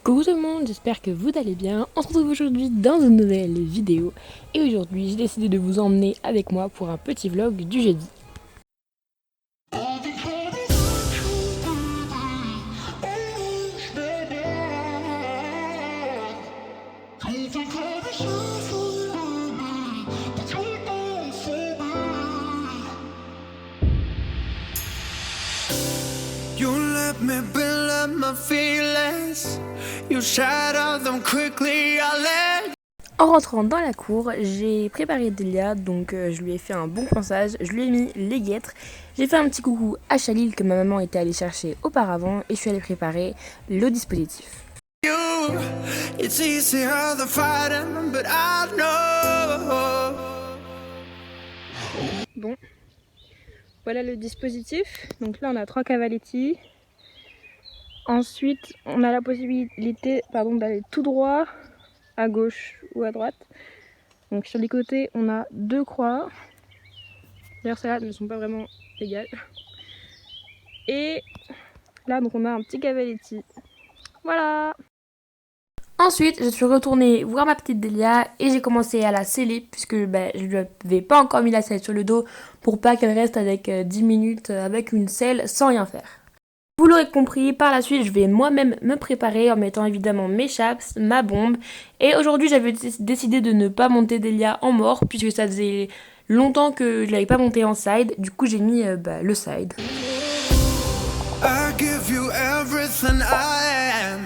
Coucou tout le monde, j'espère que vous allez bien. On se retrouve aujourd'hui dans une nouvelle vidéo. Et aujourd'hui, j'ai décidé de vous emmener avec moi pour un petit vlog du jeudi. You let me build up my feelings. You shatter them quickly. I let. En rentrant dans la cour, j'ai préparé Delia, donc je lui ai fait un bon pansage, je lui ai mis les guêtres, j'ai fait un petit coucou à Chalil que ma maman était allée chercher auparavant et je suis allée préparer le dispositif. You, it's easier than fighting, but I know. Bon, voilà le dispositif. Donc là on a 3 cavaletti. Ensuite on a la possibilité d'aller tout droit à gauche ou à droite. Donc sur les côtés on a 2 croix. D'ailleurs celles-là ne sont pas vraiment égales. Et là donc on a un petit cavaletti. Voilà. Ensuite, je suis retournée voir ma petite Delia et j'ai commencé à la sceller puisque je lui avais pas encore mis la selle sur le dos pour pas qu'elle reste avec 10 minutes avec une selle sans rien faire. Vous l'aurez compris, par la suite, je vais moi-même me préparer en mettant évidemment mes chaps, ma bombe. Et aujourd'hui, j'avais décidé de ne pas monter Delia en mort puisque ça faisait longtemps que je l'avais pas monté en side. Du coup, j'ai mis le side. I give you everything I am.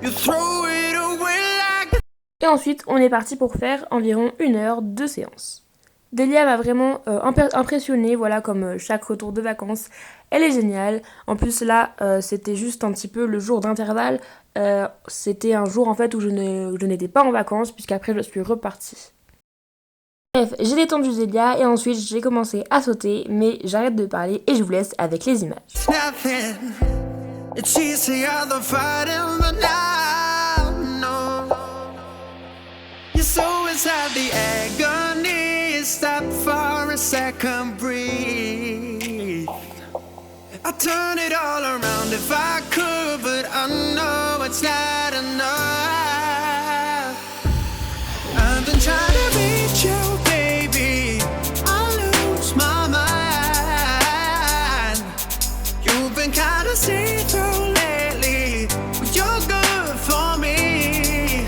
You throw it away like. Et ensuite, on est parti pour faire environ 1 heure de séance. Delia m'a vraiment impressionnée, voilà, comme chaque retour de vacances. Elle est géniale. En plus, là, c'était juste un petit peu le jour d'intervalle. C'était un jour, en fait, où je n'étais pas en vacances, puisqu'après, je suis repartie. Bref, j'ai détendu Delia et ensuite, j'ai commencé à sauter, mais j'arrête de parler et je vous laisse avec les images. Nothing. It's easier than fighting, but now, no. You're so inside the agony. Stop for a second, breathe. I turn it all around if I could, but I know it's not enough. I've been trying to reach you, baby. I lose my mind. You've been kind of see-through lately, but you're good for me.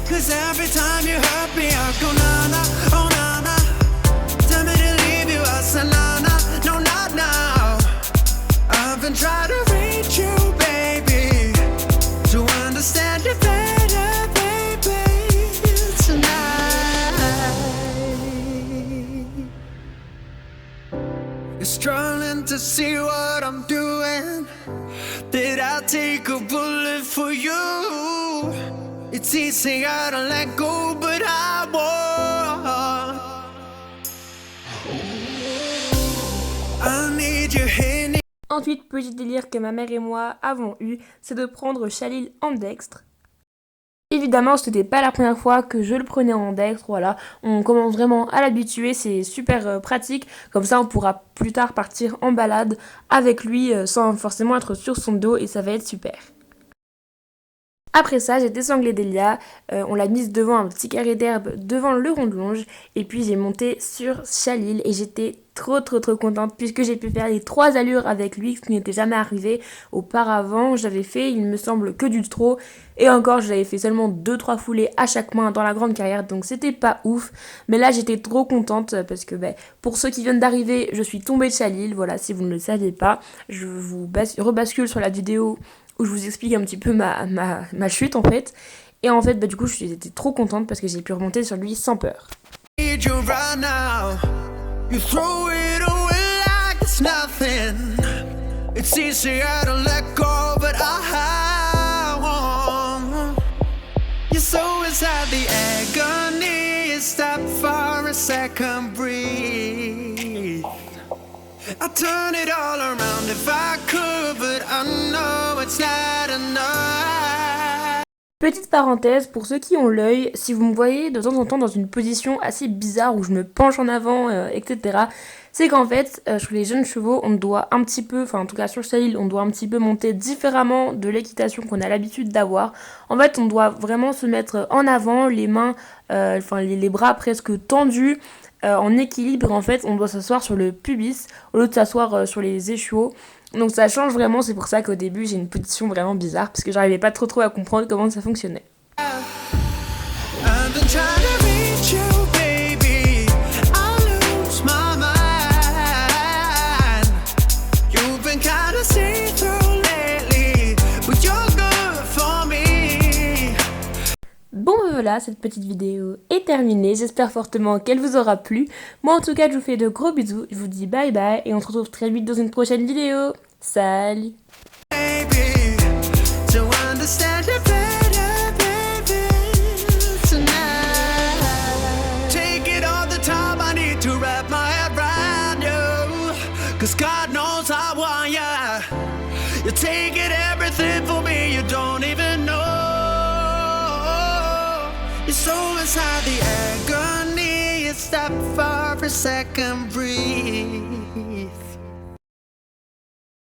'Cause every time you hurt me, I go na-na, oh na-na. Tell me to leave you, I say na-na, no not now. I've been trying to reach you, baby, to understand you better, baby, tonight. You're struggling to see what I'm doing. Did I take a bullet for you? It's easier to let go, but I won't. I need you here. Ensuite, petit délire que ma mère et moi avons eu, c'est de prendre Chalil en dextre. Évidemment, ce n'était pas la première fois que je le prenais en dextre, voilà. On commence vraiment à l'habituer, c'est super pratique. Comme ça, on pourra plus tard partir en balade avec lui sans forcément être sur son dos et ça va être super. Après ça, j'ai désanglé Delia, on l'a mise devant un petit carré d'herbe devant le rond de longe et puis j'ai monté sur Chalil et j'étais trop contente puisque j'ai pu faire les 3 allures avec lui, ce qui n'était jamais arrivé auparavant. J'avais fait, il me semble, que du trot et encore j'avais fait seulement 2-3 foulées à chaque main dans la grande carrière, donc c'était pas ouf. Mais là j'étais trop contente parce que pour ceux qui viennent d'arriver, je suis tombée de Chalil, voilà, si vous ne le saviez pas. Je vous rebascule sur la vidéo où je vous explique un petit peu ma chute en fait. Et en fait, du coup, j'étais trop contente parce que j'ai pu remonter sur lui sans peur. Need you right now. You throw it away like it's nothing. It's easier to let go, but I won't. You're so inside the agony. Stop for a second, breathe. I turn it all around if I could, but I know it's not enough. Petite parenthèse, pour ceux qui ont l'œil, si vous me voyez de temps en temps dans une position assez bizarre où je me penche en avant, etc., c'est qu'en fait, sur les jeunes chevaux, on doit un petit peu, enfin en tout cas sur ce style, on doit un petit peu monter différemment de l'équitation qu'on a l'habitude d'avoir. En fait, on doit vraiment se mettre en avant, les mains, les bras presque tendus, en équilibre. En fait, on doit s'asseoir sur le pubis au lieu de s'asseoir sur les échiots. Donc ça change vraiment, c'est pour ça qu'au début j'ai une position vraiment bizarre, parce que j'arrivais pas trop à comprendre comment ça fonctionnait. I've been trying to reach you, baby. I lose my mind. You've been kind of see-through lately, but you're good for me. Bon voilà, cette petite vidéo est terminée, j'espère fortement qu'elle vous aura plu. Moi en tout cas je vous fais de gros bisous, je vous dis bye bye et on se retrouve très vite dans une prochaine vidéo. Salut! Baby, to understand you better, baby, tonight. Take it all the time, I need to wrap my head around you. Cause God knows I want ya. You're taking everything for me, you don't even know. You're so inside the agony, you stop for a second, breathe.